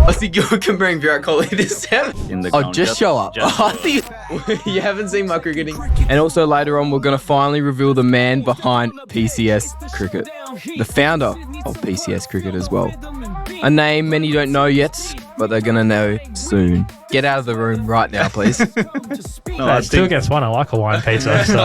I think you're comparing Virat Kohli to Sam. Just show up. You haven't seen my cricketing. And also later on, we're going to finally reveal the man behind PCS Cricket, the founder of PCS Cricket as well. A name many don't know yet, but they're going to know soon. Get out of the room right now, please. No, it's 2 against 1. I like Hawaiian pizza. So.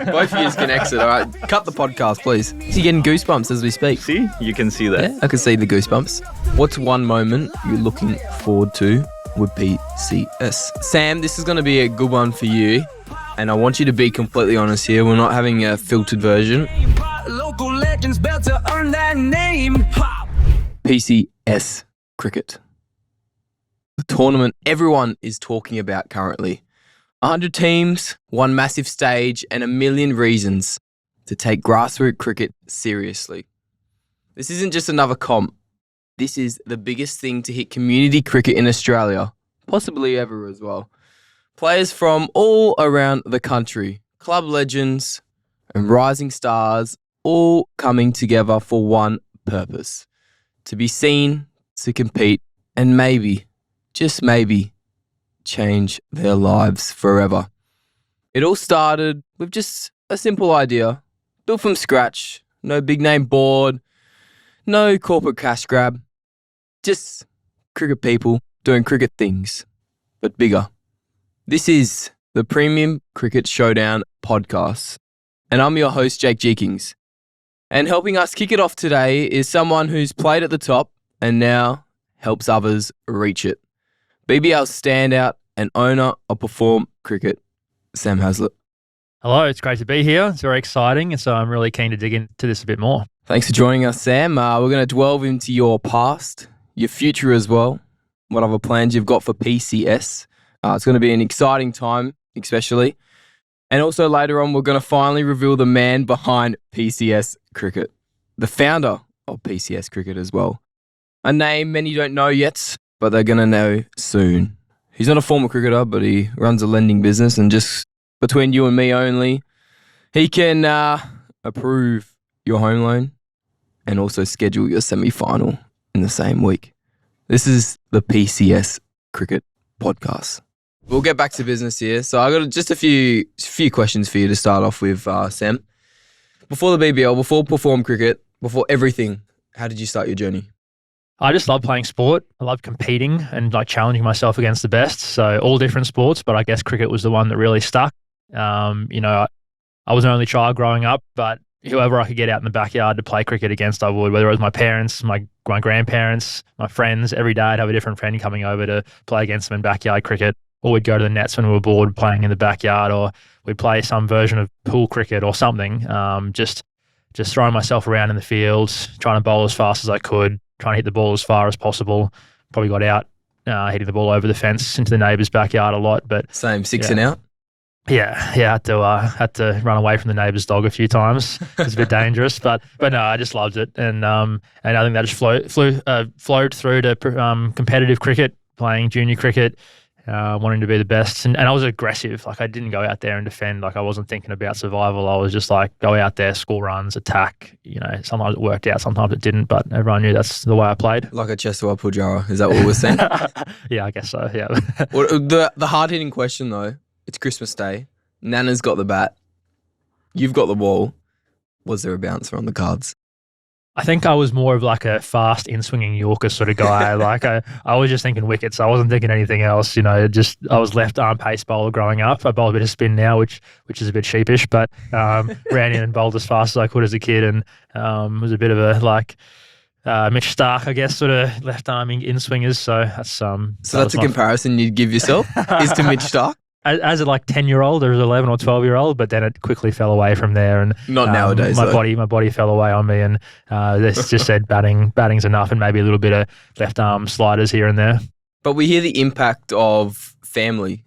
Both of you can exit, all right? Cut the podcast, please. You're getting goosebumps as we speak. See? You can see that. Yeah, I can see the goosebumps. What's one moment you're looking forward to with PCS? Sam, this is going to be a good one for you. And I want you to be completely honest here. We're not having a filtered version. Local legends built to earn that name. PCS Cricket. The tournament everyone is talking about currently. 100 teams, one massive stage, and a million reasons to take grassroots cricket seriously. This isn't just another comp. This is the biggest thing to hit community cricket in Australia, possibly ever as well. Players from all around the country, club legends and rising stars, all coming together for one purpose: to be seen, to compete, and maybe, just maybe, change their lives forever. It all started with just a simple idea, built from scratch, no big name board, no corporate cash grab, just cricket people doing cricket things, but bigger. This is the Premium Cricket Showdown podcast, and I'm your host, Jeakings. And helping us kick it off today is someone who's played at the top and now helps others reach it. BBL standout and owner of Perform Cricket, Sam Heazlett. Hello, it's great to be here. It's very exciting, and so I'm really keen to dig into this a bit more. Thanks for joining us, Sam. We're going to delve into your past, your future as well, what other plans you've got for PCS. It's going to be an exciting time, especially. And also later on, we're going to finally reveal the man behind PCS Cricket, the founder of PCS Cricket as well. A name many don't know yet, but they're going to know soon. He's not a former cricketer, but he runs a lending business, and just between you and me only, he can approve your home loan and also schedule your semi-final in the same week. This is the PCS Cricket podcast. We'll get back to business here. So I got just a few questions for you to start off with, Sam. Before the BBL, before Perform Cricket, before everything, how did you start your journey? I just love playing sport. I love competing and challenging myself against the best. So all different sports, but I guess cricket was the one that really stuck. I was an only child growing up, but whoever I could get out in the backyard to play cricket against, I would, whether it was my parents, my grandparents, my friends. Every day I'd have a different friend coming over to play against them in backyard cricket. Or we'd go to the nets when we were bored playing in the backyard, or we'd play some version of pool cricket or something. Just throwing myself around in the fields, trying to bowl as fast as I could, trying to hit the ball as far as possible. Probably got out hitting the ball over the fence into the neighbour's backyard a lot. But same, six and out? Yeah, had to run away from the neighbour's dog a few times. It's a bit dangerous, but no, I just loved it, and I think that just flowed through to competitive cricket, playing junior cricket. Wanting to be the best, and I was aggressive. I didn't go out there and defend. I wasn't thinking about survival. I was just go out there, score runs, attack. Sometimes it worked out, sometimes it didn't, but everyone knew that's the way I played. Like a Cheswa Pujara, is that what we're saying? Yeah, I guess so. Yeah. Well, the hard hitting question though, it's Christmas Day. Nana's got the bat. You've got the ball. Was there a bouncer on the cards? I think I was more of a fast in-swinging Yorker sort of guy. I was just thinking wickets. I wasn't thinking anything else. I was left arm pace bowler growing up. I bowl a bit of spin now, which is a bit sheepish, but ran in and bowled as fast as I could as a kid, and was a bit of a Mitch Stark, I guess, sort of left arming in-swingers. So that's So that's a comparison you'd give yourself is to Mitch Stark? As a 10-year-old, there was 11 or 12-year-old, but then it quickly fell away from there. And not nowadays. My body fell away on me, and this just said batting's enough, and maybe a little bit of left arm sliders here and there. But we hear the impact of family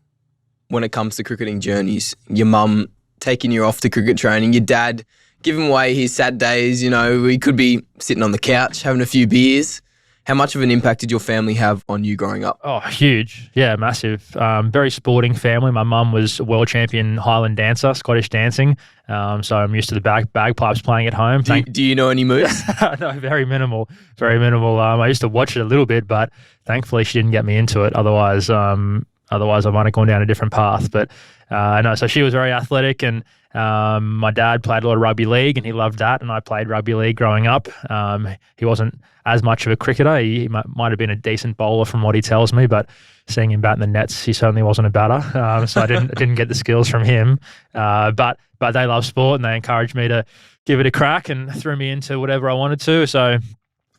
when it comes to cricketing journeys. Your mum taking you off to cricket training, your dad giving away his sad days. We could be sitting on the couch having a few beers, How much of an impact did your family have on you growing up? Oh, huge. Yeah, massive. Very sporting family. My mum was a world champion Highland dancer, Scottish dancing. So I'm used to the bagpipes playing at home. Do you know any moves? No, very minimal. Very minimal. I used to watch it a little bit, but thankfully she didn't get me into it. Otherwise I might have gone down a different path. But no, so she was very athletic, and my dad played a lot of rugby league, and he loved that, and I played rugby league growing up. He wasn't as much of a cricketer. He might have been a decent bowler from what he tells me, but seeing him bat in the nets, he certainly wasn't a batter. So I didn't get the skills from him. But they love sport, and they encouraged me to give it a crack and threw me into whatever I wanted to. So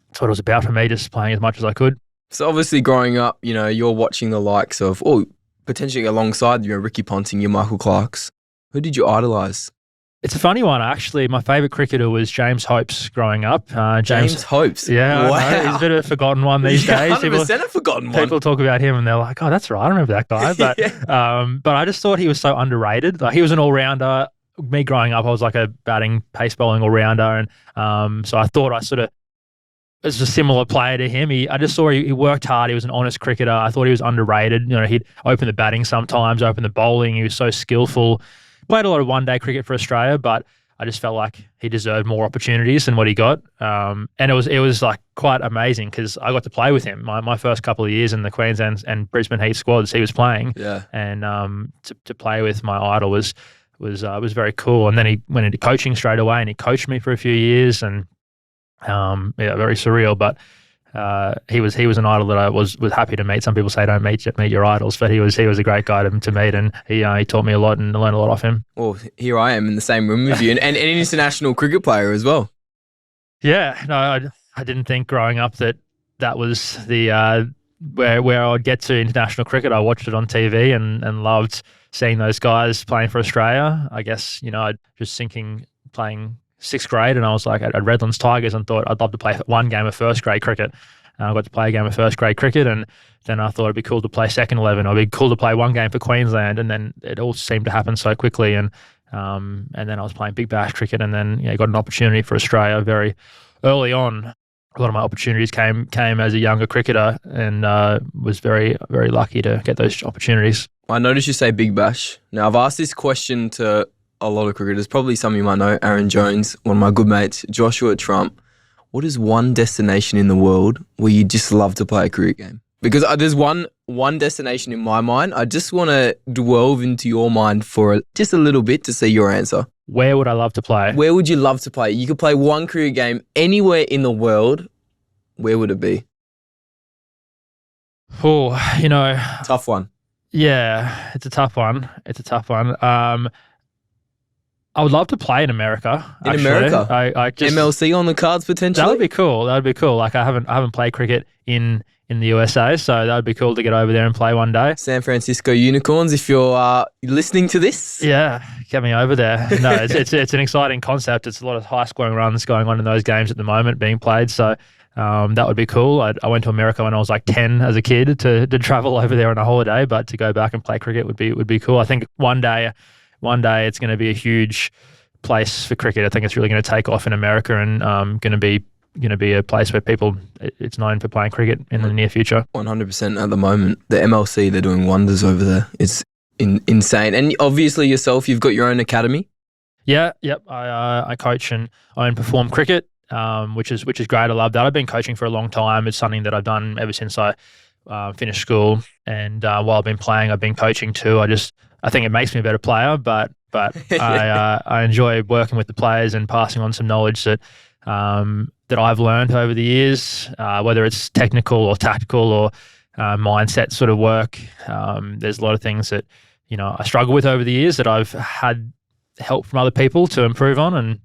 that's what it was about for me, just playing as much as I could. So obviously growing up, you're watching the likes of, potentially alongside your Ricky Ponting, your Michael Clarks. Who did you idolise? It's a funny one, actually. My favourite cricketer was James Hopes growing up. James Hopes? Yeah, wow. He's a bit of a forgotten one these days. 100% a forgotten one. People talk about him and they're like, oh, that's right, I remember that guy. But but I just thought he was so underrated. Like, he was an all-rounder. Me growing up, I was like a batting, pace bowling all-rounder. And so I thought I sort of was a similar player to him. I just saw he worked hard. He was an honest cricketer. I thought he was underrated. He'd open the batting sometimes, open the bowling. He was so skillful. Played a lot of one-day cricket for Australia, but I just felt like he deserved more opportunities than what he got. And it was like quite amazing because I got to play with him. My first couple of years in the Queensland and Brisbane Heat squads, he was playing. Yeah. And to play with my idol was very cool. And then he went into coaching straight away, and he coached me for a few years, and very surreal. But he was an idol that I was happy to meet. Some people say don't meet your idols, but he was a great guy to meet, and he taught me a lot and learned a lot off him. Well, here I am in the same room with you, and an international cricket player as well. Yeah, no, I didn't think growing up that was the where I would get to international cricket. I watched it on TV and loved seeing those guys playing for Australia. I guess I just thinking playing sixth grade, and I was like at Redlands Tigers and thought I'd love to play one game of first grade cricket. I got to play a game of first grade cricket, and then I thought it'd be cool to play second 11. It'd be cool to play one game for Queensland, and then it all seemed to happen so quickly. And then I was playing Big Bash cricket, and then got an opportunity for Australia very early on. A lot of my opportunities came as a younger cricketer, and was very, very lucky to get those opportunities. I noticed you say Big Bash. Now, I've asked this question to a lot of cricketers, probably some of you might know, Aaron Jones, one of my good mates, Joshua Trump. What is one destination in the world where you just love to play a cricket game? Because there's one destination in my mind. I just want to delve into your mind for just a little bit to see your answer. Where would I love to play? Where would you love to play? You could play one cricket game anywhere in the world. Where would it be? Oh, Tough one. Yeah, it's a tough one. I would love to play in America. In America? I just, MLC on the cards potentially? That would be cool. Like I haven't played cricket in the USA, so that would be cool to get over there and play one day. San Francisco Unicorns, if you're listening to this. Yeah, get me over there. No, it's an exciting concept. It's a lot of high scoring runs going on in those games at the moment being played. So that would be cool. I went to America when I was like 10 as a kid to travel over there on a holiday, but to go back and play cricket would be cool. I think one day it's going to be a huge place for cricket. I think it's really going to take off in America, and going to be a place where it's known for playing cricket in the near future. 100% at the moment. The MLC, they're doing wonders over there. It's insane. And obviously yourself, you've got your own academy. Yeah, yep. I coach and own Perform Cricket, which is great. I love that. I've been coaching for a long time. It's something that I've done ever since I finished school, and while I've been playing, I've been coaching too. I think it makes me a better player, but I enjoy working with the players and passing on some knowledge that I've learned over the years, whether it's technical or tactical or mindset sort of work. There's a lot of things that I struggle with over the years that I've had help from other people to improve on,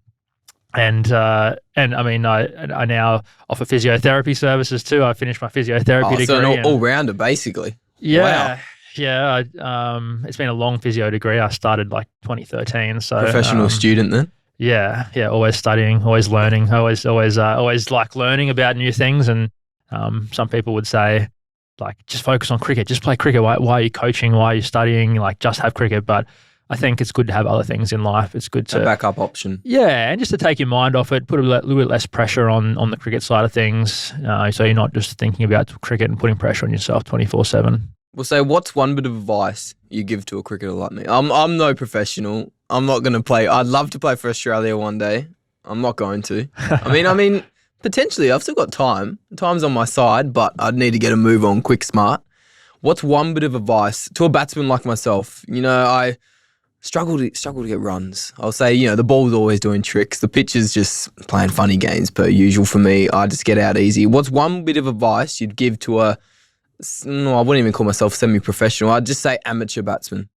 and I mean I now offer physiotherapy services too. I finished my physiotherapy degree. So an all-rounder basically. Yeah. Wow. Yeah, it's been a long physio degree. I started like 2013. So professional student then? Yeah, always studying, always learning, always like learning about new things. And some people would say, like, just focus on cricket, just play cricket. Why are you coaching? Why are you studying? Like, just have cricket. But I think it's good to have other things in life. It's good to A backup option. yeah, and just to take your mind off it, put a little bit less pressure on the cricket side of things, so you're not just thinking about cricket and putting pressure on yourself 24/7. We'll say, what's one bit of advice you give to a cricketer like me? I'm no professional. I'm not going to play. I'd love to play for Australia one day. I'm not going to. I mean, potentially, I've still got time. Time's on my side, but I'd need to get a move on quick, smart. What's one bit of advice to a batsman like myself? I struggle to get runs. I'll say, the ball's always doing tricks. The pitch is just playing funny games per usual for me. I just get out easy. What's one bit of advice you'd give to I wouldn't even call myself semi-professional. I'd just say amateur batsman.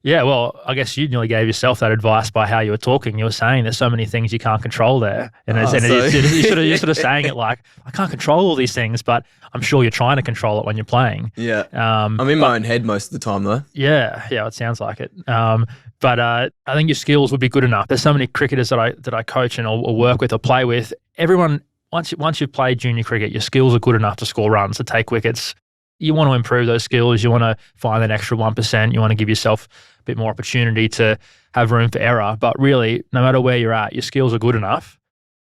Yeah, well, I guess you nearly gave yourself that advice by how you were talking. You were saying there's so many things you can't control there. And, you're sort of saying it like, I can't control all these things, but I'm sure you're trying to control it when you're playing. Yeah. I'm in my own head most of the time, though. Yeah, it sounds like it. But I think your skills would be good enough. There's so many cricketers that I coach and or work with or play with. Everyone, once you've played junior cricket, your skills are good enough to score runs, to take wickets. You want to improve those skills. You want to find that extra 1%. You want to give yourself a bit more opportunity to have room for error. But really, no matter where you're at, your skills are good enough.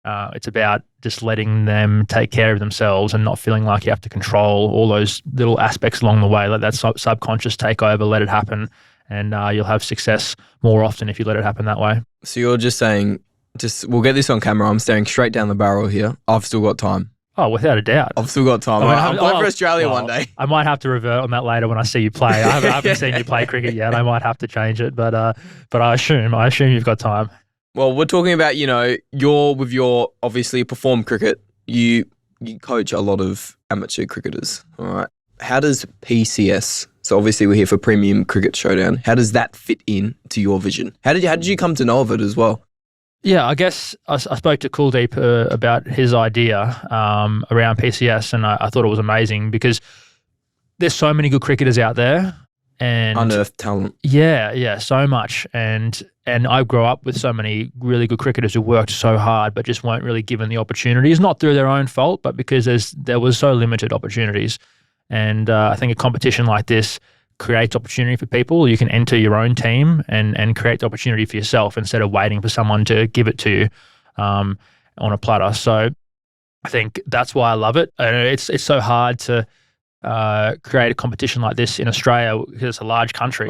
It's about just letting them take care of themselves and not feeling like you have to control all those little aspects along the way. Let that subconscious take over, let it happen, and you'll have success more often if you let it happen that way. So you're just saying, we'll get this on camera. I'm staring straight down the barrel here. I've still got time. Oh, without a doubt. I've still got time. I'm playing for Australia one day. I might have to revert on that later when I see you play. I haven't seen you play cricket yet. I might have to change it, but I assume you've got time. Well, we're talking about, with your obviously perform cricket. You coach a lot of amateur cricketers. All right. How does PCS? So obviously we're here for Premium Cricket Showdown. How does that fit in to your vision? How did you come to know of it as well? Yeah, I guess I spoke to Kuldeep about his idea around PCS, and I thought it was amazing because there's so many good cricketers out there. And unearthed talent. Yeah, so much. And I grew up with so many really good cricketers who worked so hard but just weren't really given the opportunities, not through their own fault, but because there was so limited opportunities. And I think a competition like this creates opportunity for people. You can enter your own team and create the opportunity for yourself instead of waiting for someone to give it to you on a platter. So I think that's why I love it. And it's so hard to create a competition like this in Australia because it's a large country.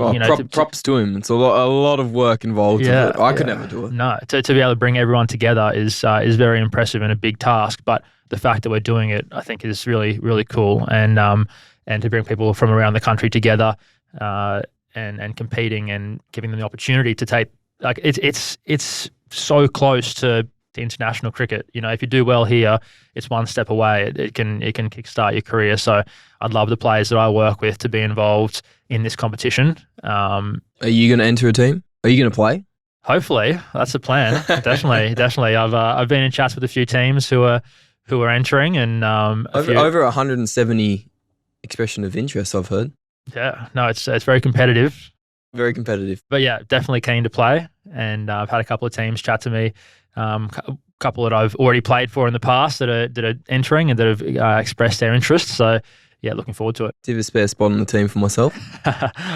Props to him. It's a lot of work involved. Yeah, with it. I could never do it. No, to be able to bring everyone together is very impressive and a big task. But the fact that we're doing it, I think, is really, really cool. And to bring people from around the country together and competing and giving them the opportunity to take, like, it's so close to international cricket. If you do well here, it's one step away. It can kickstart your career. So I'd love the players that I work with to be involved in this competition. Are you going to enter a team? Are you going to play? Hopefully, that's the plan. Definitely. I've been in chats with a few teams who are entering, and over 170 expression of interest, I've heard. Yeah, no, it's very competitive. Very competitive. But yeah, definitely keen to play. And I've had a couple of teams chat to me, a couple that I've already played for in the past that are entering and that have expressed their interest. So yeah, looking forward to it. Do you have a spare spot on the team for myself?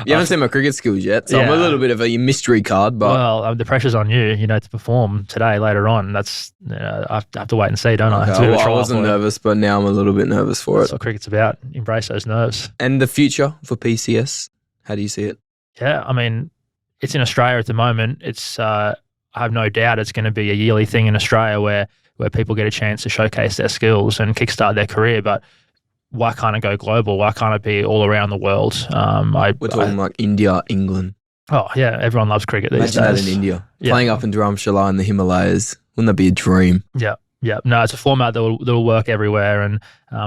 You haven't seen my cricket skills yet, so I'm a little bit of a mystery card. But well, the pressure's on you, to perform today later on. That's I have to wait and see, don't I? Okay, I wasn't nervous, but now I'm a little bit nervous for it. That's what cricket's about. Embrace those nerves. And the future for PCS, how do you see it? Yeah, I mean, it's in Australia at the moment. It's I have no doubt it's going to be a yearly thing in Australia where people get a chance to showcase their skills and kickstart their career. But why can't it go global? Why can't it be all around the world? We're talking like India, England. Oh, yeah. Everyone loves cricket these days. Imagine that in India. Yeah. Playing up in Dharamshala in the Himalayas. Wouldn't that be a dream? Yeah. No, it's a format that will work everywhere, and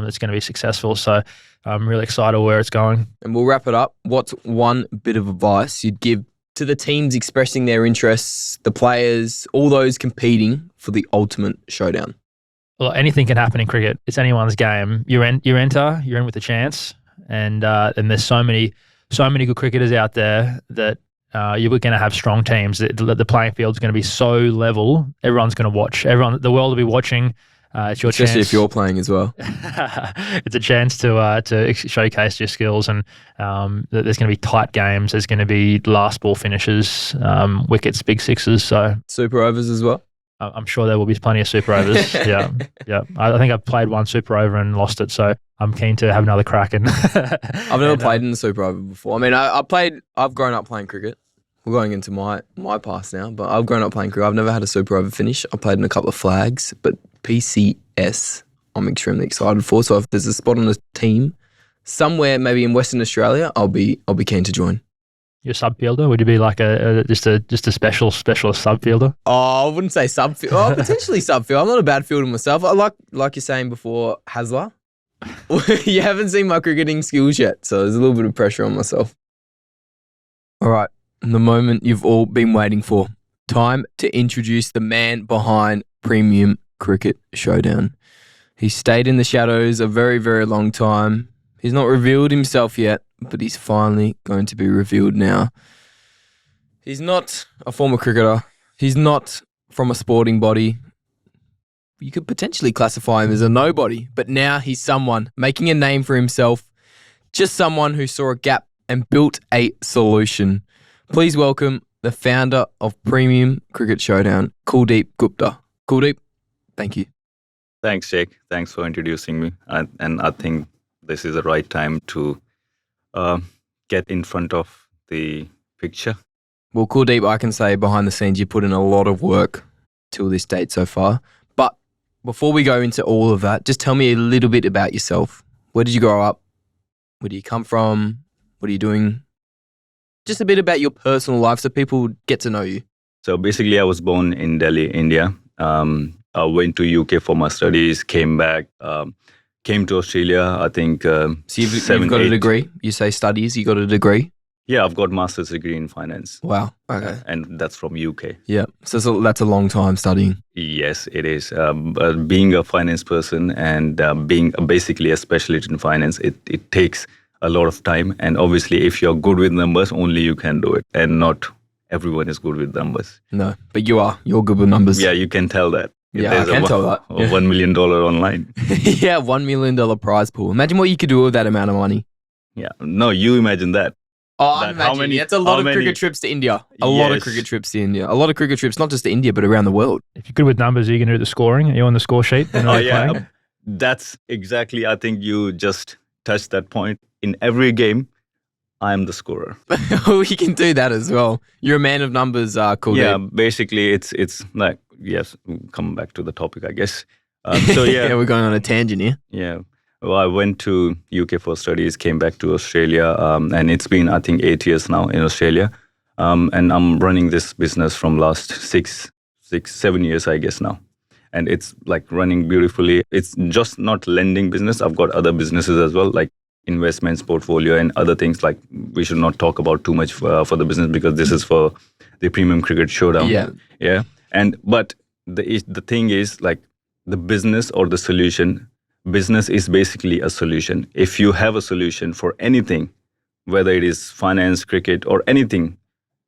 it's going to be successful. So I'm really excited where it's going. And we'll wrap it up. What's one bit of advice you'd give to the teams expressing their interests, the players, all those competing for the ultimate showdown? Well, anything can happen in cricket. It's anyone's game. You enter, you're in with a chance, and there's so many good cricketers out there that you're going to have strong teams. The playing field's going to be so level. Everyone's going to watch. The world will be watching. It's your Especially chance. if you're playing as well. It's a chance to showcase your skills, and there's going to be tight games. There's going to be last ball finishes, wickets, big sixes. So Super overs as well. I'm sure there will be plenty of super overs. yeah. I think I've played one super over and lost it, so I'm keen to have another crack. And I've never played in the super over before. I mean, I've grown up playing cricket. We're going into my past now, but I've grown up playing cricket. I've never had a super over finish. I played in a couple of flags, but PCS I'm extremely excited for. So if there's a spot on the team somewhere, maybe in Western Australia, I'll be keen to join. You're a sub fielder? Would you be like just a specialist sub fielder? Oh, I wouldn't say sub field. Oh, potentially sub field. I'm not a bad fielder myself. I like you're saying before, Heazlett. You haven't seen my cricketing skills yet, so there's a little bit of pressure on myself. All right, the moment you've all been waiting for. Time to introduce the man behind Premium Cricket Showdown. He's stayed in the shadows a very, very long time. He's not revealed himself yet, but he's finally going to be revealed now. He's not a former cricketer. He's not from a sporting body. You could potentially classify him as a nobody, but now he's someone making a name for himself, just someone who saw a gap and built a solution. Please welcome the founder of Premium Cricket Showdown, Kuldeep Gupta. Kuldeep, thank you. Thanks, Jake. Thanks for introducing me. And I think this is the right time to get in front of the picture. Well, Kuldeep, I can say behind the scenes you put in a lot of work till this date so far. But before we go into all of that, just tell me a little bit about yourself. Where did you grow up? Where do you come from? What are you doing? Just a bit about your personal life so people get to know you. So basically, I was born in Delhi, India. I went to UK for my studies, came back, came to Australia, I think. So you've got a degree? You say studies, you got a degree? Yeah, I've got master's degree in finance. Wow, okay. And that's from UK. Yeah, so that's a long time studying. Yes, it is. But being a finance person and being basically a specialist in finance, it takes a lot of time. And obviously, if you're good with numbers, only you can do it. And not everyone is good with numbers. No, but you are. You're good with numbers. Yeah, you can tell that. Yeah, I can tell that. A $1 million online. Yeah, $1 million prize pool. Imagine what you could do with that amount of money. Yeah. No, you imagine that. Oh, I'm imagining. That's a lot of cricket trips to India. A lot of cricket trips to India. A lot of cricket trips, not just to India, but around the world. If you're good with numbers, are you going to do the scoring? Are you on the score sheet? Oh, yeah. That's exactly, I think you just touched that point. In every game, I'm the scorer. We can do that as well. You're a man of numbers, Kuldeep. Yeah, basically, it's like, yes, come back to the topic, I guess. So, yeah. Yeah, we're going on a tangent here. Yeah. Well, I went to UK for studies, came back to Australia, and it's been, I think, 8 years now in Australia. And I'm running this business from last 7 years, I guess now. And it's like running beautifully. It's just not lending business. I've got other businesses as well, like investments, portfolio, and other things. Like we should not talk about too much for the business because this is for the Premium Cricket Showdown. Yeah. Yeah. But the thing is, like, the business or the solution. Business is basically a solution. If you have a solution for anything, whether it is finance, cricket, or anything,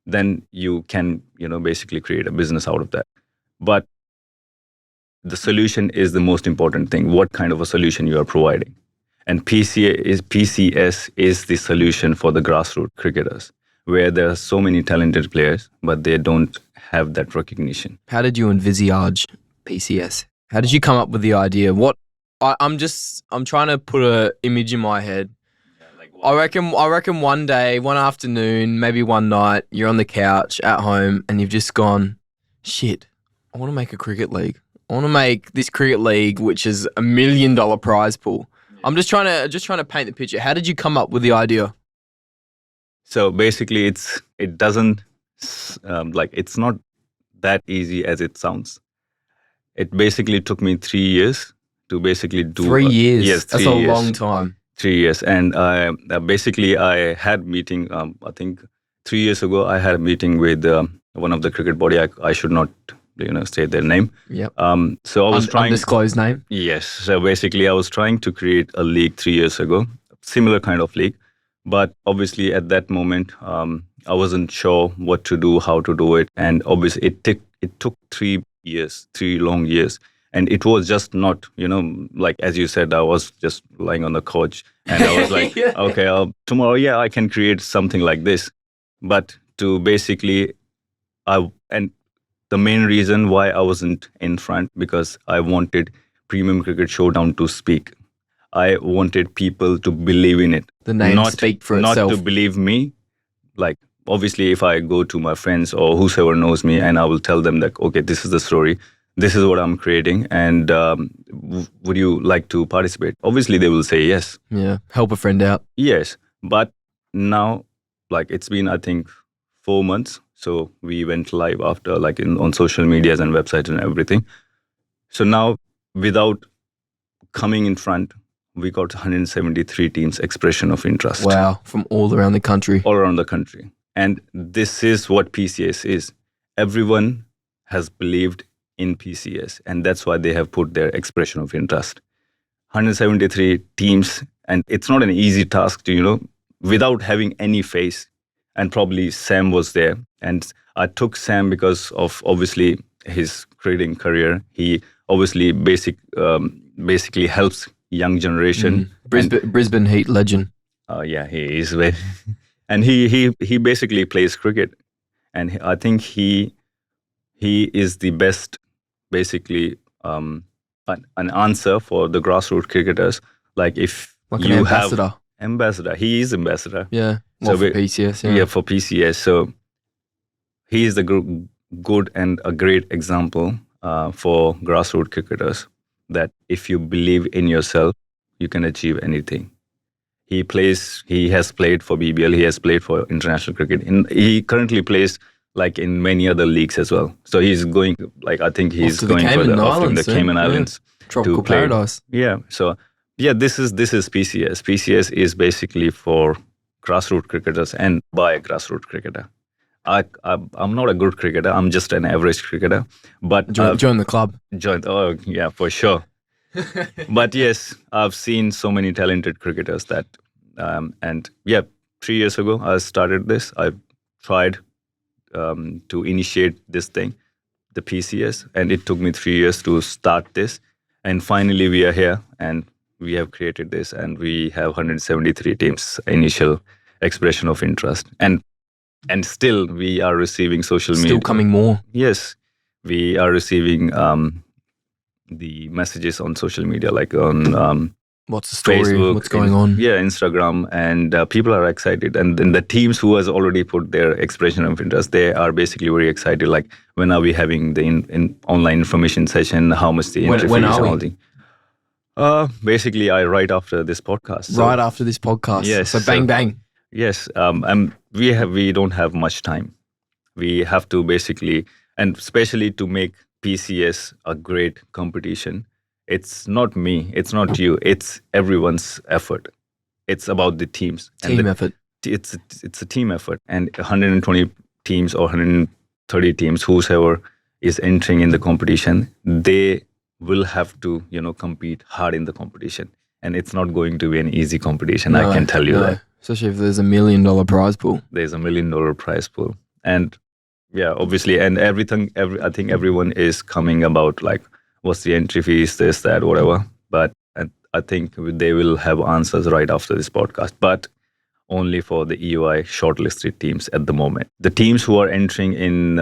then you can, basically create a business out of that. But the solution is the most important thing. What kind of a solution you are providing? And PCS is the solution for the grassroots cricketers, where there are so many talented players, but they don't have that recognition. How did you envisage PCS? How did you come up with the idea? I'm trying to put an image in my head. I reckon one day, one afternoon, maybe one night, you're on the couch at home and you've just gone, shit, I want to make a cricket league. I want to make this cricket league, which is $1 million prize pool. I'm just trying to paint the picture. How did you come up with the idea? So basically, it's not that easy as it sounds. It basically took me 3 years to basically do 3 years. Yes, 3 that's years. a long time. 3 years, and basically I had meeting. I think 3 years ago I had a meeting with one of the cricket body. I should not say their name. Yep. So I was trying. Undisclosed name. Yes. So basically, I was trying to create a league 3 years ago, similar kind of league, but obviously at that moment I wasn't sure what to do, how to do it, and obviously it took 3 years, 3 long years. And it was just not, like as you said, I was just lying on the couch and I was like, Yeah. okay, tomorrow, yeah, I can create something like this. But to basically, and the main reason why I wasn't in front, because I wanted Premium Cricket Showdown to speak. I wanted people to believe in it. The name speak for not itself. to believe me. Like, obviously, if I go to my friends or whoever knows me and I will tell them that, okay, this is the story, this is what I'm creating, and would you like to participate? Obviously, they will say yes. Yeah, help a friend out. Yes. But now, like, it's been, I think, 4 months. So we went live after, like, on social medias and websites and everything. So now, without coming in front, we got 173 teams expression of interest. Wow, from all around the country. All around the country. And this is what PCS is. Everyone has believed in PCS, and that's why they have put their expression of interest. 173 teams, and it's not an easy task to, without having any face. And probably Sam was there. And I took Sam because of obviously his creating career. He obviously basically helps young generation. Brisbane Heat legend. Yeah, he is very, and he basically plays cricket, and I think he is the best, basically an answer for the grassroots cricketers. Like if Like you an ambassador. have ambassador, he is ambassador. Yeah. So Well, for PCS, yeah. Yeah, for PCS. So he is the good and a great example for grassroots cricketers, that if you believe in yourself, you can achieve anything. He has played for BBL, he has played for international cricket. He currently plays like in many other leagues as well. So he's going, like, I think he's to the going for Cayman the Islands soon, Cayman yeah. Islands. Tropical to play. paradise. Yeah. So yeah, this is PCS. PCS is basically for grassroots cricketers and by a grassroots cricketer. I'm not a good cricketer. I'm just an average cricketer. But Join the club. Oh yeah, for sure. But yes, I've seen so many talented cricketers that, and yeah, 3 years ago I started this. I tried to initiate this thing, the PCS, and it took me 3 years to start this. And finally, we are here, and we have created this, and we have 173 teams initial expression of interest, and still we are receiving social media. Still coming more. Yes, we are receiving the messages on social media, like on What's the story? Facebook, What's going on? Yeah, Instagram, and people are excited. And then the teams who has already put their expression of interest, they are basically very excited. Like, when are we having the in online information session? How much the entry When fees are and we? all the. Basically, right after this podcast. So, Right after this podcast. Yes, So bang, so- bang. Yes, we don't have much time. We have to basically, and especially to make PCS a great competition. It's not me, it's not you, it's everyone's effort. It's about the teams. Team effort. It's a team effort, and 120 teams or 130 teams, whoever is entering in the competition, they will have to compete hard in the competition, and it's not going to be an easy competition. I can tell you that. Especially if there's $1 million prize pool. There's $1 million prize pool, and yeah, obviously, and everything. I think everyone is coming about like, what's the entry fees, this, that, whatever. But I think they will have answers right after this podcast, but only for the EUI shortlisted teams at the moment. The teams who are entering in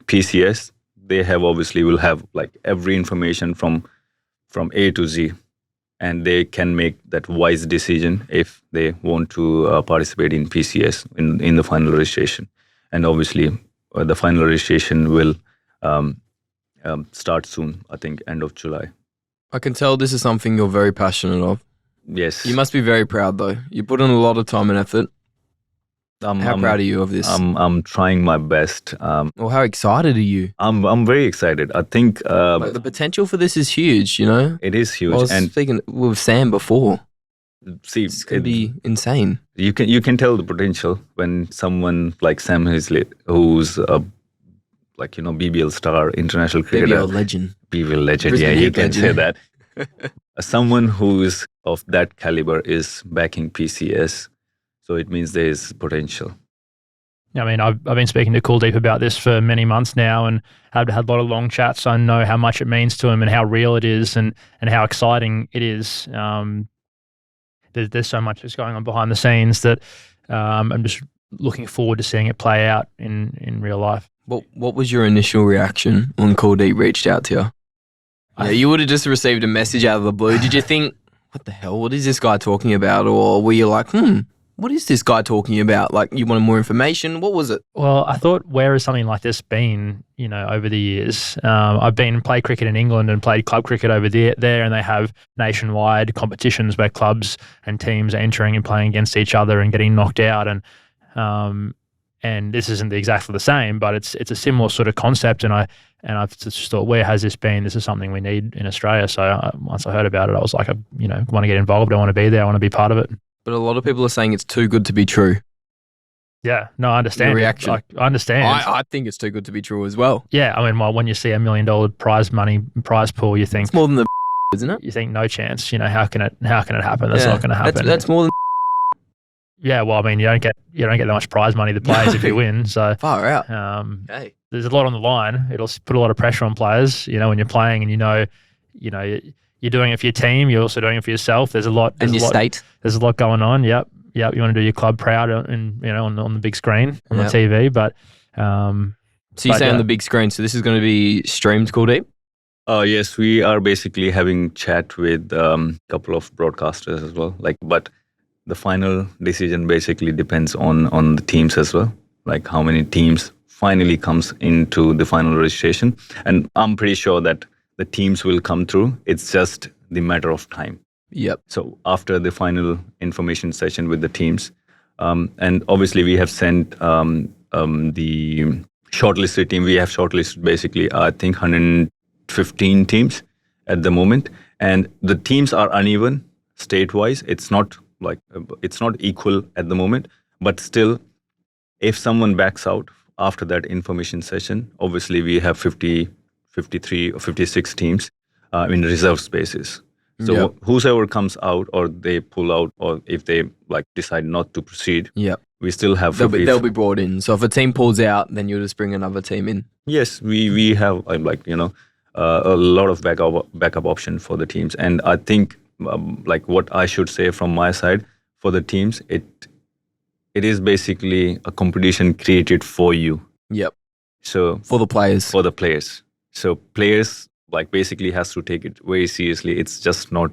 PCS, they have obviously will have like every information from A to Z, and they can make that wise decision if they want to participate in PCS in the final registration. And obviously, the final registration will start soon, I think end of July. I can tell this is something you're very passionate of. Yes. You must be very proud though. You put in a lot of time and effort. How proud are you of this? I'm trying my best. Or how excited are you? I'm very excited. I think Like, the potential for this is huge, it is huge. I was And speaking with Sam before. see, It's going to be insane. you can tell the potential when someone like Sam Heazlett, who's like BBL star, international cricketer, BBL legend. BBL legend. Brisbane Yeah, you Heat can legend. say that. Someone who is of that caliber is backing PCS, so it means there is potential. I mean, I've been speaking to Kuldeep about this for many months now, and have had a lot of long chats. So I know how much it means to him and how real it is, and how exciting it is. There's so much that's going on behind the scenes that I'm just looking forward to seeing it play out in real life. What was your initial reaction when Kuldeep reached out to you? Yeah, you would have just received a message out of the blue. Did you think, what the hell, what is this guy talking about? Or were you like, what is this guy talking about? Like, you wanted more information? What was it? Well, I thought, where has something like this been, over the years? I've played cricket in England and played club cricket over there, and they have nationwide competitions where clubs and teams are entering and playing against each other and getting knocked out. And this isn't exactly the same, but it's a similar sort of concept. And I've just thought, where has this been? This is something we need in Australia. So once I heard about it, I was like, want to get involved. I want to be there. I want to be part of it. But a lot of people are saying it's too good to be true. Yeah, no, I understand. Your reaction. I understand. I think it's too good to be true as well. Yeah, I mean, when you see $1 million prize pool, you think it's more than the isn't it? You think no chance. How can it happen? That's not going to happen. That's more than. Yeah, well, I mean, you don't get that much prize money to players if you win. So far out. There's a lot on the line. It'll put a lot of pressure on players. When you're playing, and you're doing it for your team. You're also doing it for yourself. There's a lot. And your state. There's a lot going on. Yep. You want to do your club proud, and on the big screen on the TV. But so you say on the big screen. So this is going to be streamed, Kuldeep? Yes, we are basically having chat with a couple of broadcasters as well. But the final decision basically depends on the teams as well. Like how many teams finally comes into the final registration, and I'm pretty sure that the teams will come through. It's just the matter of time. Yep. So after the final information session with the teams, and obviously we have sent the shortlisted team. We have shortlisted basically, I think, 115 teams at the moment, and the teams are uneven state-wise. It's not equal at the moment, but still, if someone backs out after that information session, obviously we have 53 or 56 teams in reserve spaces. So whoever comes out, or they pull out, or if they decide not to proceed, we still have. They'll be brought in. So if a team pulls out, then you'll just bring another team in. Yes, we have a lot of backup option for the teams, and I think what I should say from my side for the teams, it is basically a competition created for you. Yep. So for the players. So players basically has to take it very seriously. It's just not.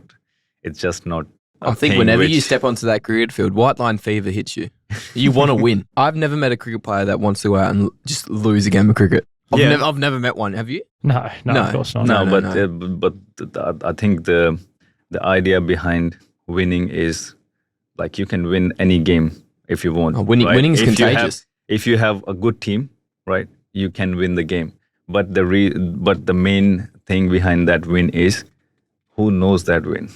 I think whenever you step onto that cricket field, white line fever hits you. You want to win. I've never met a cricket player that wants to go out and just lose a game of cricket. I've never met one. Have you? No, of course not. No, but I think the idea behind winning is you can win any game if you want. Winning is contagious. If you have a good team, right, you can win the game. But the main thing behind that win is who knows that win.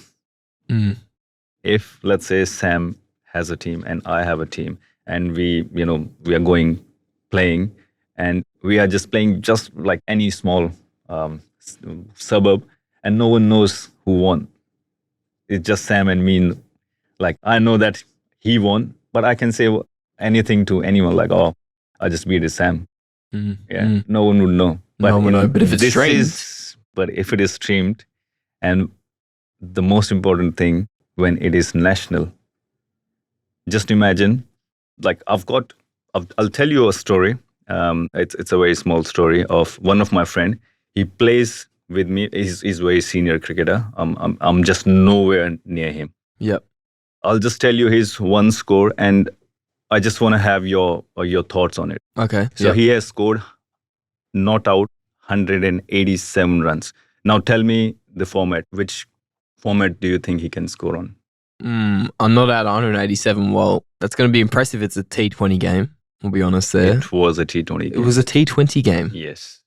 If, let's say, Sam has a team and I have a team, and we are playing, and we are just playing just like any small suburb, and no one knows who won. It's just Sam and me. I know that he won, but I can say anything to anyone I just beat Sam. No one would know. But, but if it's streamed. But if it is streamed, and the most important thing, when it is national, just imagine, I'll tell you a story. It's a very small story of one of my friend. He plays with me. He's very senior cricketer. I'm just nowhere near him. Yep. I'll just tell you his one score, and I just want to have your thoughts on it. Okay. So he has scored not out 187 runs. Now tell me the format. Which format do you think he can score on? I'm not out 187. Well, that's going to be impressive. It's a T20 game. We'll be honest there. It was a T20 game. It was a T20 game. Yes.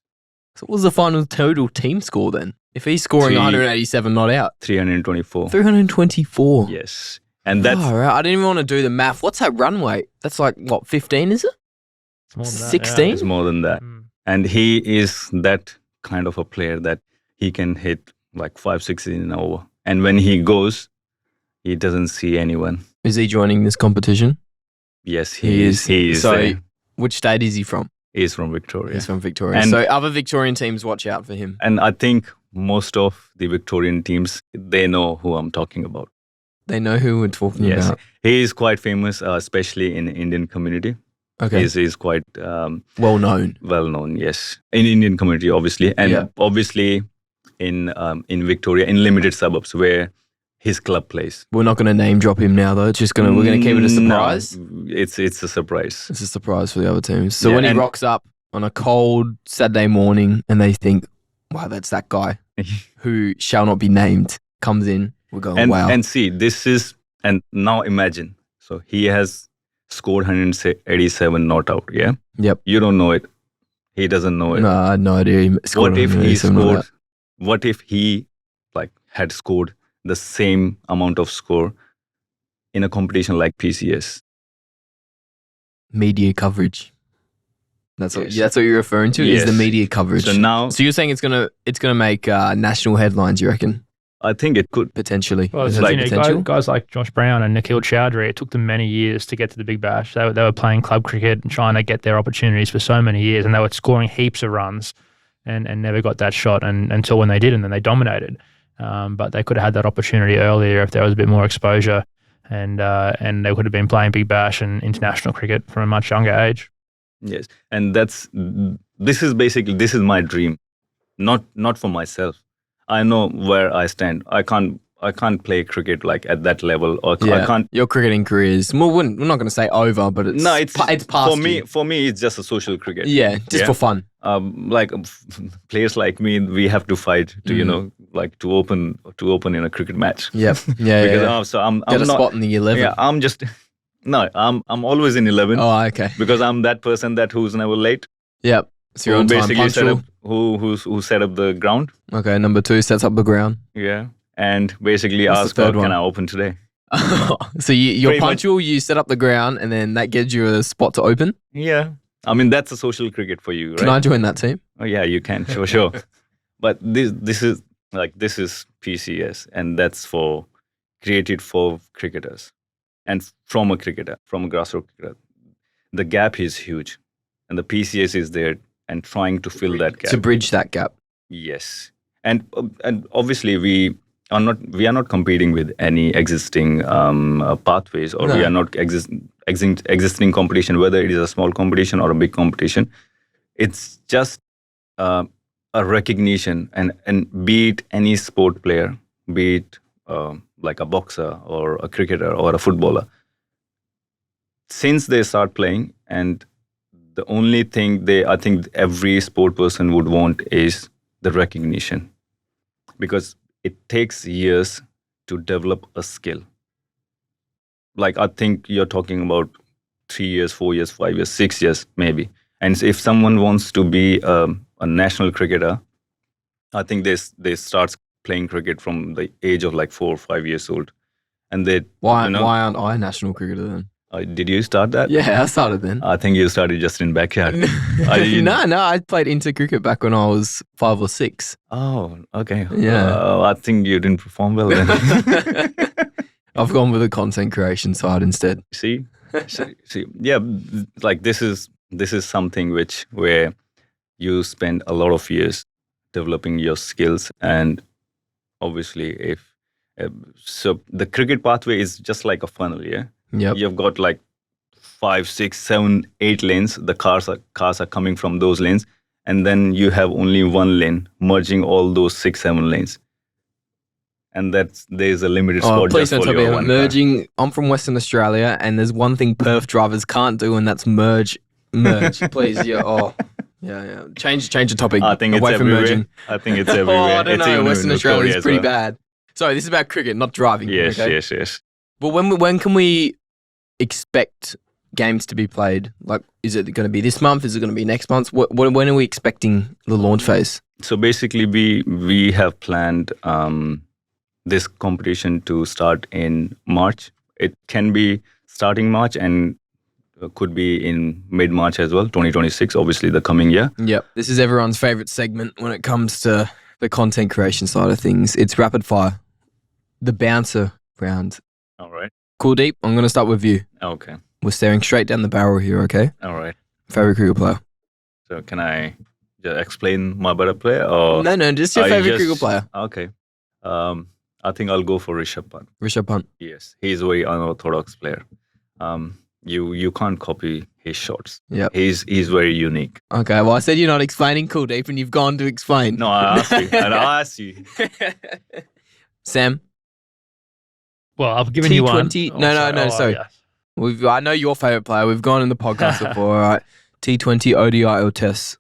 So what was the final total team score then? If he's scoring 187 not out? 324. 324. Yes. And that's... Oh, right. I didn't even want to do the math. What's that run weight? That's 15 is it? It's more than that. 16? It's more than that. And he is that kind of a player that he can hit 5-6 in an over. And when he goes, he doesn't see anyone. Is he joining this competition? Yes, he is. He is so there. Which state is he from? He's from Victoria. He's from Victoria. And- So other Victorian teams, watch out for him. And I think most of the Victorian teams, they know who I'm talking about. They know who we're talking Yes. about. He is quite famous, especially in Indian community. Okay. He's quite Well known. well known, yes. In Indian community, obviously. And Yeah. obviously in Victoria, in limited suburbs where his club plays. We're not going to name drop him now, though. It's just we're going to keep it a surprise. No, it's a surprise. It's a surprise for the other teams. So Yeah, when he and- rocks up on a cold Saturday morning and they think, wow, that's that guy who shall not be named, comes in, we're going, And wow. and see, this is, and now imagine. So he has scored 187 not out, yeah? Yep. You don't know it. He doesn't know it. No, I had no idea. He scored What if he 187 like scored? that. What if he had scored the same amount of score in a competition like PCS? Media coverage. That's what, Yes. that's what you're referring to, is the Yes. media coverage. So now So you're saying it's gonna make national headlines, you reckon? I think it could. Potentially. Well, It it's has like, potential? guys like Josh Brown and Nikhil Chowdhury, it took them many years to get to the Big Bash. They were playing club cricket and trying to get their opportunities for so many years, and they were scoring heaps of runs and never got that shot until when they did, and then they dominated. But they could have had that opportunity earlier if there was a bit more exposure, and they could have been playing Big Bash and international cricket from a much younger age. Yes, and this is my dream, not for myself. I know where I stand. I can't play cricket like at that level, or I can't. Your cricketing career is, well, we're not going to say over, but it's No, it's past for me. you. For me, it's just a social cricket. Yeah, just for fun. Players like me, we have to fight to to open in a cricket match. Yep. Yeah. Because yeah. so I'm Get a not. spot in the 11. Yeah, I'm always in 11 Oh, okay. because I'm that person who's never late. Yep. So you're Who on time. basically set Punctual. up who set up the ground. Okay. Number 2 sets up the ground. Yeah, and basically What's the ask, third can one? I open today? So you're Pretty much. punctual. You set up the ground, and then that gives you a spot to open. Yeah, I mean that's a social cricket for you, right? Can I join that team? Oh yeah, you can, sure. But this is PCS, and that's created for cricketers, and from a grassroots cricketer. The gap is huge, and the PCS is there and trying to fill that gap. To bridge that gap. Yes, and obviously we are not competing with any existing pathways, or we No. are not existing competition, whether it is a small competition or a big competition. It's just a recognition, and be it any sport player, be it like a boxer or a cricketer or a footballer, since they start playing, and the only thing I think every sport person would want is the recognition, because it takes years to develop a skill. Like I think you're talking about 3 years, 4 years, 5 years, 6 years maybe. And if someone wants to be a national cricketer, I think they start playing cricket from the age of like 4 or 5 years old. And they Why you know, aren't I a national cricketer then? did you start that? Yeah, I started then. I think you started just in backyard. No, I played inter cricket back when I was 5 or 6. Oh, okay. Yeah. I think you didn't perform well then. I've gone with the content creation side instead. See, yeah, like this is something where you spend a lot of years developing your skills, and obviously so the cricket pathway is just like a funnel. Yeah, Yep. you've got like 5, 6, 7, 8 lanes. The cars are coming from those lanes, and then you have only one lane merging all those 6, 7 lanes. And there's a limited spot Please just don't for tell me your I'm one car. merging. I'm from Western Australia, and there's one thing Perth drivers can't do, and that's merge. Please, yeah. Oh, yeah. Change the topic. I think it's away from everywhere. merging. I think it's everywhere. Oh, I don't It's know. even Western in Australia is as pretty well. bad. Sorry, this is about cricket, not driving. Yes, okay? yes. Well, when can we expect games to be played? Like, is it going to be this month? Is it going to be next month? When are we expecting the launch phase? So basically, we have planned this competition to start in March. It can be starting March and could be in mid-March as well, 2026, obviously the coming year. Yep. This is everyone's favorite segment when it comes to the content creation side of things. It's rapid fire, the bouncer round. All right. Kuldeep, I'm going to start with you. Okay. We're staring straight down the barrel here, okay? All right. Favorite cricket player? So can I just explain my better player or No, just your I favorite just- cricket player. Okay. I think I'll go for Rishabh Pant. Rishabh Pant. Yes, he's a very unorthodox player. You can't copy his shots. Yep. He's very unique. Okay, well, I said you're not explaining Kuldeep and you've gone to explain. No, I asked you. And I asked you. Sam, Well, I've given you one. T20 No, sorry. I know your favorite player. We've gone in the podcast before, all right? T20, ODI or Tests.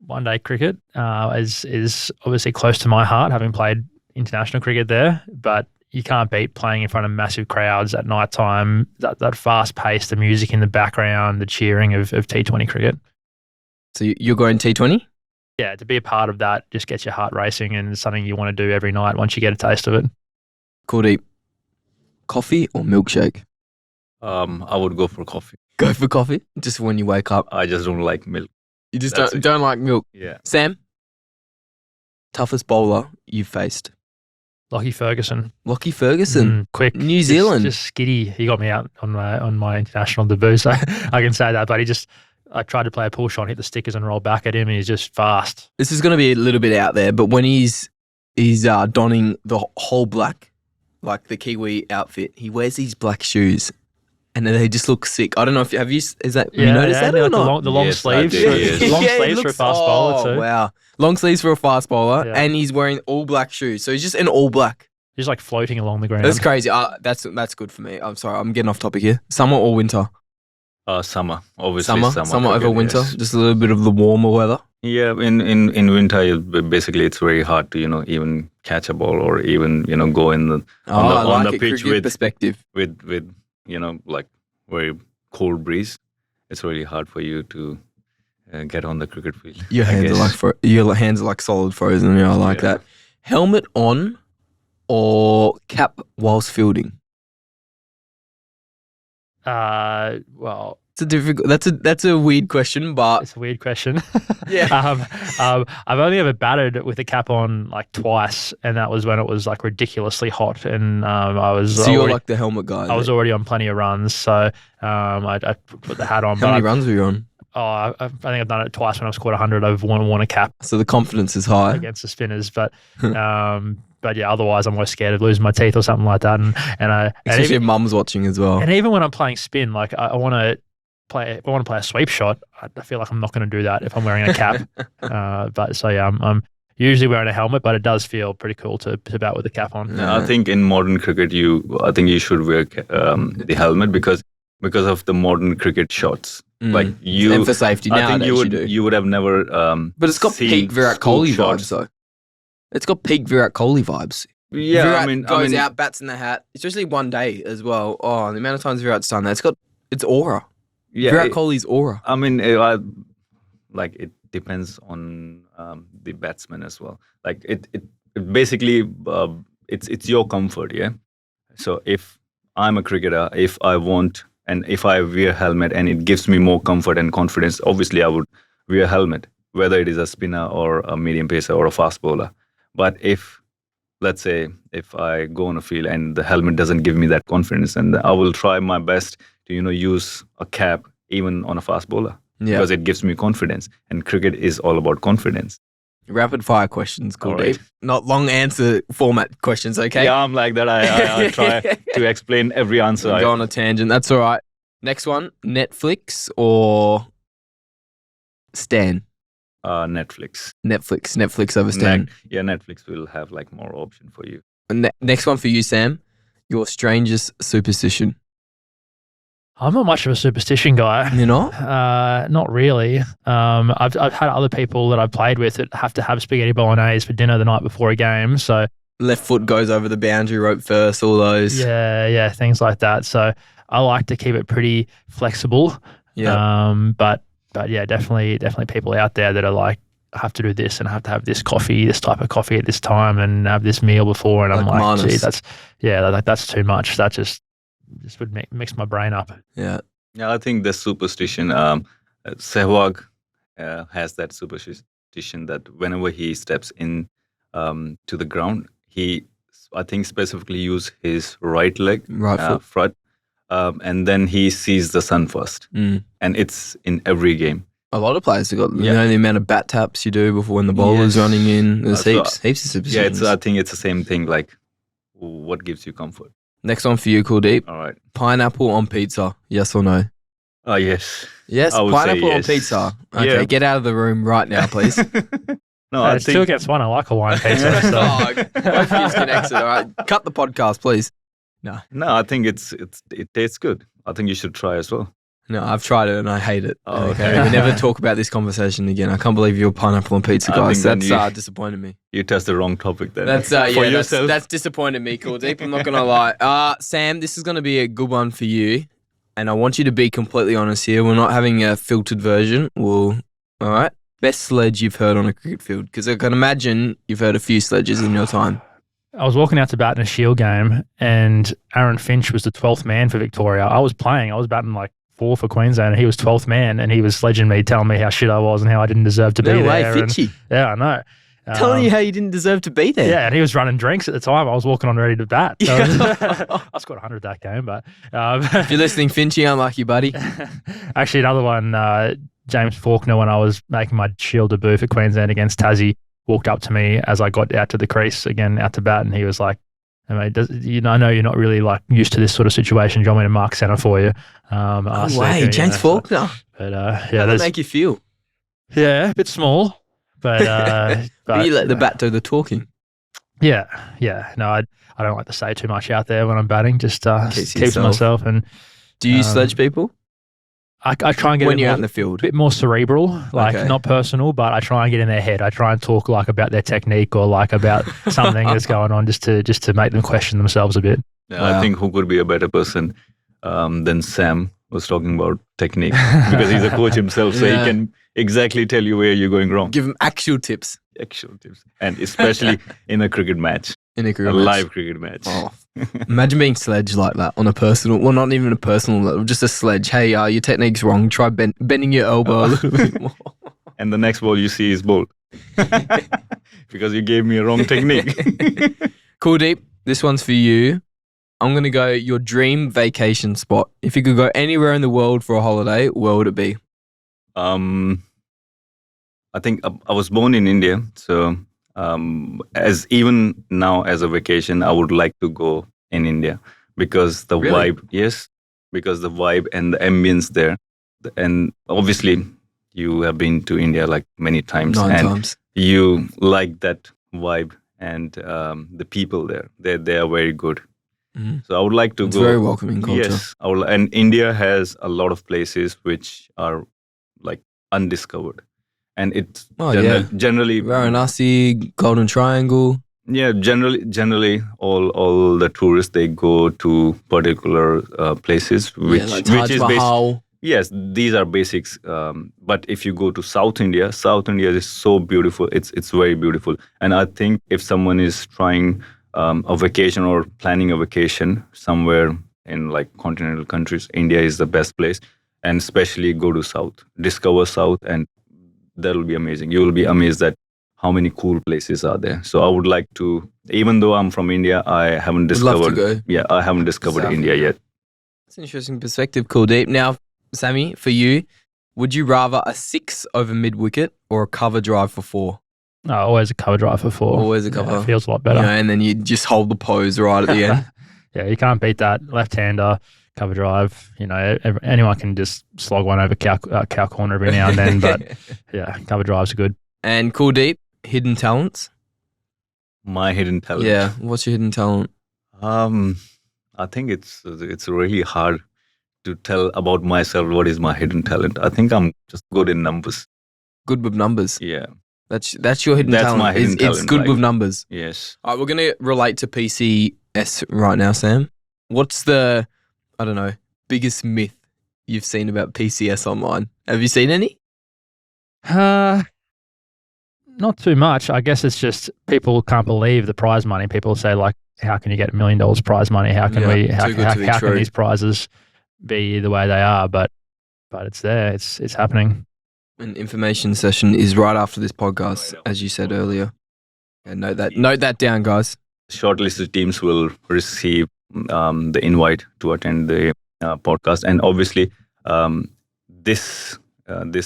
One day cricket is obviously close to my heart, having played international cricket there, but you can't beat playing in front of massive crowds at night time, that fast pace, the music in the background, the cheering of T20 cricket. So you're going T20? Yeah, to be a part of that just gets your heart racing and it's something you want to do every night once you get a taste of it. Kuldeep, coffee or milkshake? I would go for coffee. Go for coffee? Just when you wake up. I just don't like milk. You just That's it. don't like milk. Yeah. Sam, toughest bowler you've faced? Lockie Ferguson. Lockie Ferguson. Quick. New Zealand. Just skiddy. He got me out on my international debut, so I can say that. But I tried to play a pull shot, hit the stickers and roll back at him, and he's just fast. This is going to be a little bit out there, but when he's donning the whole black, like the Kiwi outfit, he wears these black shoes, and then they just look sick. I don't know if have you noticed that or like not? the long Yes, I sleeves. did, yes. Long Yeah, he sleeves for a looks- fast bowler too. Wow, long sleeves for a fast bowler, Yeah. and he's wearing all black shoes, so he's just in all black. He's like floating along the ground. That's crazy. That's good for me. I'm sorry, I'm getting off topic here. Summer or winter? Summer, obviously. Summer over cricket, winter. yes. Just a little bit of the warmer weather. Yeah, in winter, basically it's very hard to even catch a ball or even go in the I on like the it, pitch cricket perspective. with like very cold breeze. It's really hard for you to get on the cricket field. Your I hands guess. your hands are like solid frozen. Yeah, I like Yeah. that. Helmet on or cap whilst fielding? Well, It's a difficult. That's a weird question, but it's a weird question. yeah. I've only ever batted with the cap on like twice, and that was when it was like ridiculously hot, and I was So you're already, like the helmet guy. I was already on plenty of runs, so I put the hat on. How many but runs were you on? I think I've done it twice when I've scored 100. I've worn a cap So the confidence is high. against the spinners, but yeah, otherwise I'm always scared of losing my teeth or something like that, and Especially if mum's watching as well. And even when I'm playing spin, like I want to play, if I want to play a sweep shot, I feel like I'm not going to do that if I'm wearing a cap. But so yeah, I'm usually wearing a helmet, but it does feel pretty cool to bat with the cap on. Yeah. I think in modern cricket, I think you should wear the helmet because of the modern cricket shots. Like you, and for safety I nowadays, think you would have never. But it's got seen peak Virat scoop Kohli shots. vibes, though. It's got peak Virat Kohli vibes. Yeah, Virat goes out, bats in the hat, especially one day as well. Oh, the amount of times Virat's done that, it's aura. Yeah, Virat Kohli's aura. I mean, like it depends on the batsman as well. Like it basically it's your comfort, yeah. So if I'm a cricketer, if I want and if I wear a helmet and it gives me more comfort and confidence, obviously I would wear a helmet, whether it is a spinner or a medium pacer or a fast bowler. But let's say if I go on a field and the helmet doesn't give me that confidence, and I will try my best to use a cap even on a fast bowler because it gives me confidence. And cricket is all about confidence. Rapid fire questions, All Kuldeep. right. Not long answer format questions, okay? Yeah, I'm like that. I try to explain every answer. Go on a tangent. That's all right. Next one, Netflix or Stan? Netflix. Netflix over Stan. Netflix will have like more option for you. Next one for you, Sam. Your strangest superstition. I'm not much of a superstition guy. You're not? Not really. I've had other people that I've played with that have to have spaghetti bolognese for dinner the night before a game. So Left foot goes over the boundary rope first, all those. yeah, things like that. So I like to keep it pretty flexible. Yeah. But yeah, definitely people out there that are like, I have to do this and I have to have this coffee, this type of coffee at this time and have this meal before. And I'm Like like, gee, Manus. that's too much. That just would mix my brain up. Yeah. Yeah, I think the superstition. Sehwag has that superstition that whenever he steps in to the ground, he, I think, specifically use his right leg Right foot. front and then he sees the sun first. Mm. And it's in every game. A lot of players have got, you Yeah. know, the amount of bat taps you do before when the bowler's Yes. running in. There's So- heaps of superstitions. I think it's the same thing. Like, what gives you comfort? Next one for you, Kuldeep. All right. Pineapple on pizza, yes or no? Oh, yes. Yes, I would say pineapple on yes. pizza. Okay, Yeah. get out of the room right now, please. No, I It's two think against one. I like Hawaiian pizza. So. Oh, both of you can exit. All right, cut the podcast, please. no, I think it tastes good. I think you should try as well. No, I've tried it and I hate it. Oh, okay, okay. we never talk about this conversation again. I can't believe you're pineapple on pizza, I guys. think then That's you- disappointed me. You test the wrong topic then. That's for yourself. That's disappointed me, Kuldeep. I'm not gonna lie. Sam, this is gonna be a good one for you, and I want you to be completely honest here. We're not having a filtered version. All right. Best sledge you've heard on a cricket field, because I can imagine you've heard a few sledges in your time. I was walking out to bat in a Shield game, and Aaron Finch was the 12th man for Victoria. I was playing. I was batting like 4 for Queensland, and he was 12th man, and he was sledging me, telling me how shit I was and how I didn't deserve to be No way, there. And- Finchy. yeah, I know. Telling you how you didn't deserve to be there. Yeah, and he was running drinks at the time. I was walking on ready to bat. So I scored 100 that game, but If you're listening, Finchy, unlucky, buddy. actually another one, James Faulkner, when I was making my Shield debut for Queensland against Tassie, walked up to me as I got out to the crease again, out to bat, and he was like, "Hey, mate, I know you're not really like used to this sort of situation. Do you want me to mark centre for you?" No asked way, Nico, James Faulkner. But How yeah, did that there's, make you feel? yeah, a bit small, but But you let the bat do the talking. yeah. No, I don't like to say too much out there when I'm batting. Just Keeps keep to yourself. myself, and Do you sledge people I try and get when a you're bit out in more, the field? bit more cerebral, like Okay. not personal, but I try and get in their head. I try and talk like about their technique or like about something that's going on, just to make them question themselves a bit. Yeah, Wow. I think who could be a better person than Sam was talking about technique because he's a coach himself, so Yeah. he can exactly tell you where you're going wrong. Give them actual tips Actual tips, and especially in a cricket match, in a a cricket match. live cricket match. Oh. Imagine being sledged like that on a personal, well, not even a personal level, just a sledge. Hey, your technique's wrong. Try bending your elbow a little bit more. And the next ball you see is bowled because you gave me a wrong technique. Kuldeep, this one's for you. I'm going to go your dream vacation spot. If you could go anywhere in the world for a holiday, where would it be? I think I was born in India, so as even now as a vacation, I would like to go in India because the Really? vibe, yes, because the vibe and the ambience there, and obviously you have been to India like many times, 9 and times. you like that vibe and the people there. They are very good. Mhm. So I would like to It's go. very welcoming culture. Yes, and India has a lot of places which are like undiscovered, and it's Oh, generally Varanasi, Golden Triangle. yeah, generally all the tourists they go to particular places which Like which Taj is Mahal. yes, these are basics. But if you go to South India is so beautiful. It's very beautiful, and I think if someone is trying a vacation or planning a vacation somewhere in like continental countries, India is the best place, and especially go to South, discover South, and that will be amazing. You will be amazed at how many cool places are there. So I would like to, even though I'm from India, I haven't Would love to discovered. go. Yeah, I haven't discovered South India yet. That's an interesting perspective, Kuldeep. Now, Sammy, for you, would you rather a 6 over mid wicket or a cover drive for 4? No, always a cover drive for 4. Always a Yeah, cover. it feels a lot You better. know, and then you just hold the pose right at the end. Yeah, you can't beat that. Left-hander, cover drive. You know, anyone can just slog one over cow corner every now and then, but yeah, cover drives are good. And Kuldeep, hidden talents. My hidden talent. Yeah, what's your hidden talent? I think it's really hard to tell about myself what is my hidden talent. I think I'm just good in numbers. Good with numbers. Yeah. That's your hidden That's talent. my hidden It's talent, good like- with numbers. Yes. All right, we're going to relate to PCS right now, Sam. What's the, I don't know, biggest myth you've seen about PCS online? Have you seen any? Not too much. I guess it's just people can't believe the prize money. People say like, how can you get $1 million prize money? How can Yeah, too good to be how true. can these prizes be the way they are? But it's there. It's happening. An information session is right after this podcast, as you said earlier. And note that down, guys. Shortlisted teams will receive the invite to attend the podcast. And obviously, this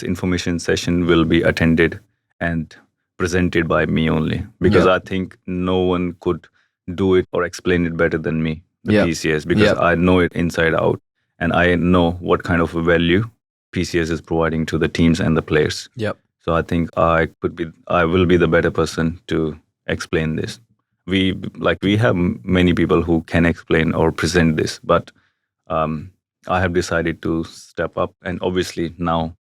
information session will be attended and presented by me only, because I think no one could do it or explain it better than me, the PCS, because I know it inside out, and I know what kind of a value PCS is providing to the teams and the players. Yep. So I think I will be the better person to explain this. We have many people who can explain or present this, but I have decided to step up, and obviously now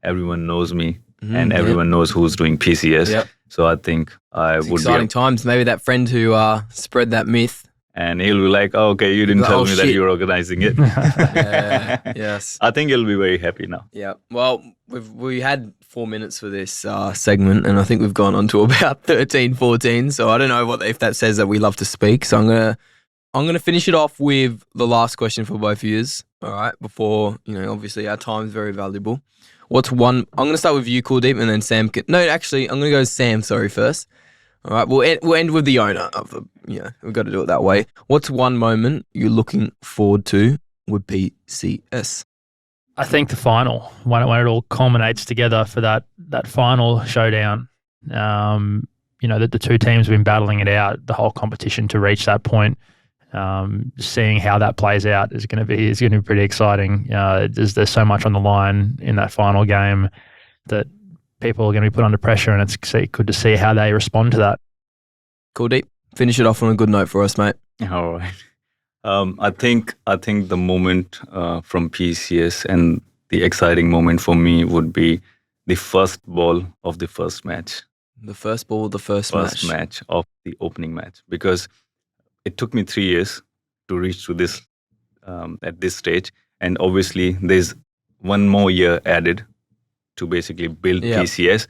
everyone knows me and everyone knows who's doing PCS. Yep. So I think It's exciting times. Maybe that friend who spread that myth. And he'll be like, oh, okay, you didn't tell me that you're organizing it. Yes. I think he'll be very happy now. Yeah. Well, we had 4 minutes for this segment, and I think we've gone on to about 13, 14. So I don't know if that says that we love to speak. So I'm gonna finish it off with the last question for both of you. All right. Before, obviously our time is very valuable. What's one? I'm gonna start with you, Kuldeep, and then Sam. I'm gonna go Sam. Sorry, first. All right. We'll end with the owner of the. We've got to do it that way. What's one moment you're looking forward to with PCS? I think the final, when it all culminates together for that final showdown. That the two teams have been battling it out, the whole competition to reach that point. Seeing how that plays out is going to be pretty exciting. There's so much on the line in that final game that people are going to be put under pressure, and it's good to see how they respond to that. Kuldeep, finish it off on a good note for us, mate. All right. I think the moment from PCS and the exciting moment for me would be the first ball of the first match. The first ball of the first match of the opening match, because it took me 3 years to reach to this at this stage, and obviously there's one more year added to basically build PCS.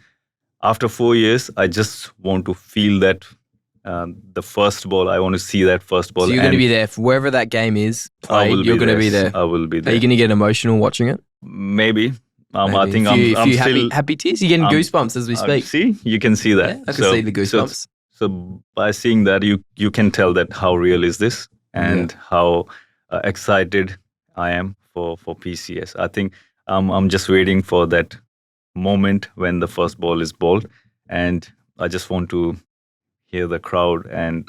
After 4 years, I just want to feel that the first ball. I want to see that first ball. So you're going to be there for wherever that game is played. You're going to be there. I will be there. Are you going to get emotional watching it? Maybe. I think I'm still happy tears. You're getting goosebumps as we speak. See, you can see that. Yeah, I can see the goosebumps. So by seeing that, you can tell that how real is this, and how excited I am for PCS. I think I'm just waiting for that moment when the first ball is bowled, and I just want to hear the crowd and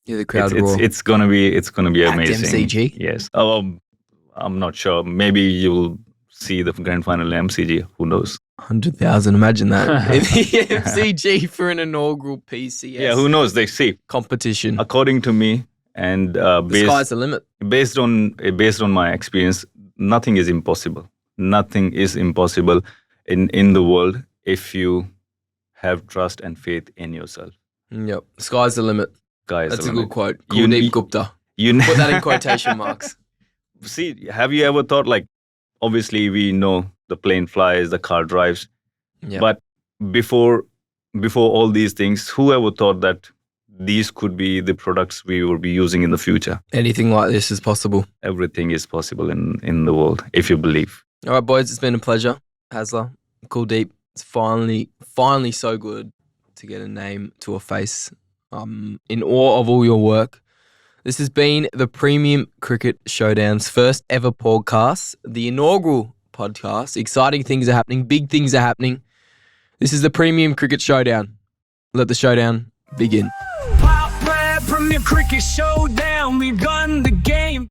hear the crowd roar. It's gonna be amazing. MCG. Yes. I'm not sure. Maybe you'll see the grand final in MCG. Who knows? 100,000. Imagine that in the MCG for an inaugural PCS. Yeah. Who knows? They see competition. According to me, and the sky's the limit. Based on my experience, nothing is impossible. Nothing is impossible in the world if you have trust and faith in yourself. Yep. Sky's the limit. That's a good quote. Kuldeep Gupta. Put that in quotation marks. See, have you ever thought, obviously we know the plane flies, the car drives, but before all these things, who ever thought that these could be the products we will be using in the future? Anything like this is possible. Everything is possible in the world, if you believe. All right, boys, it's been a pleasure. Heazlett, Kuldeep, it's finally so good to get a name to a face. In awe of all your work. This has been the Premium Cricket Showdown's first ever podcast, the inaugural podcast. Exciting things are happening. Big things are happening. This is the Premium Cricket Showdown. Let the showdown begin. Premier Cricket Showdown, we run the game.